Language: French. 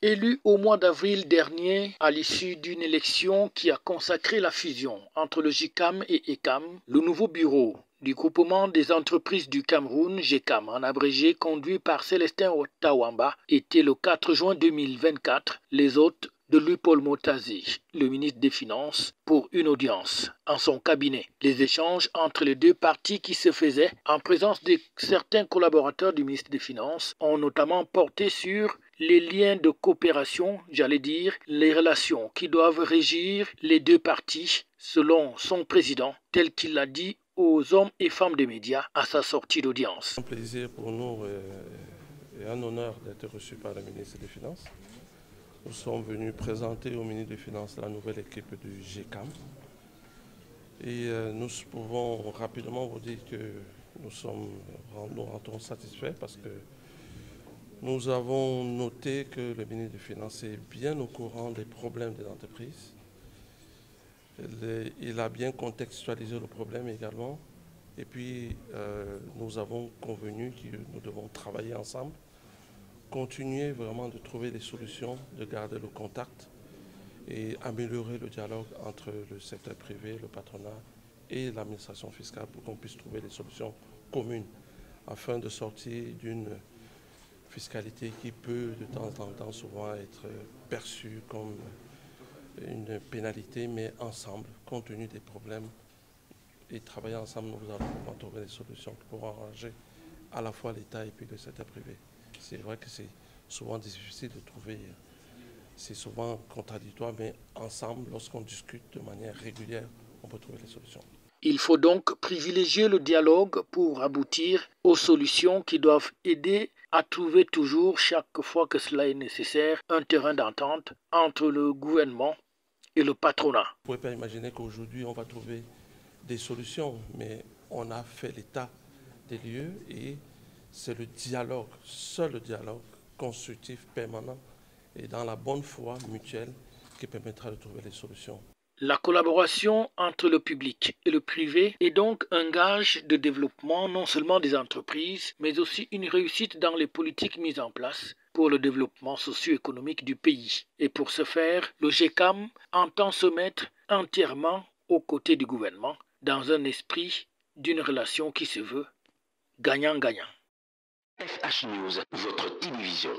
Élu au mois d'avril dernier à l'issue d'une élection qui a consacré la fusion entre le GICAM et ECAM, le nouveau bureau du groupement des entreprises du Cameroun, GECAM en abrégé, conduit par Célestin Tawamba, était le 4 juin 2024 les hôtes de Louis-Paul Motazi, le ministre des Finances, pour une audience en son cabinet. Les échanges entre les deux parties qui se faisaient en présence de certains collaborateurs du ministre des Finances ont notamment porté sur les liens de coopération, j'allais dire, les relations qui doivent régir les deux parties, selon son président, tel qu'il l'a dit aux hommes et femmes des médias à sa sortie d'audience. C'est un plaisir pour nous et un honneur d'être reçu par le ministre des Finances. Nous sommes venus présenter au ministre des Finances la nouvelle équipe du GECAM. Et nous pouvons rapidement vous dire que nous rentrons satisfaits parce que nous avons noté que le ministre des Finances est bien au courant des problèmes des entreprises. Il a bien contextualisé le problème également. Et puis, nous avons convenu que nous devons travailler ensemble, continuer vraiment de trouver des solutions, de garder le contact et améliorer le dialogue entre le secteur privé, le patronat et l'administration fiscale pour qu'on puisse trouver des solutions communes afin de sortir d'une fiscalité qui peut de temps en temps souvent être perçue comme une pénalité, mais ensemble, compte tenu des problèmes et travailler ensemble, nous allons pouvoir trouver des solutions pour arranger à la fois l'État et puis le secteur privé. C'est vrai que c'est souvent difficile de trouver, c'est souvent contradictoire, mais ensemble, lorsqu'on discute de manière régulière, on peut trouver des solutions. Il faut donc privilégier le dialogue pour aboutir aux solutions qui doivent aider à trouver toujours, chaque fois que cela est nécessaire, un terrain d'entente entre le gouvernement et le patronat. Vous ne pouvez pas imaginer qu'aujourd'hui on va trouver des solutions, mais on a fait l'état des lieux et c'est le dialogue, seul le dialogue constructif, permanent et dans la bonne foi mutuelle qui permettra de trouver les solutions. La collaboration entre le public et le privé est donc un gage de développement non seulement des entreprises, mais aussi une réussite dans les politiques mises en place pour le développement socio-économique du pays. Et pour ce faire, le GECAM entend se mettre entièrement aux côtés du gouvernement dans un esprit d'une relation qui se veut gagnant-gagnant. FH News, votre télévision.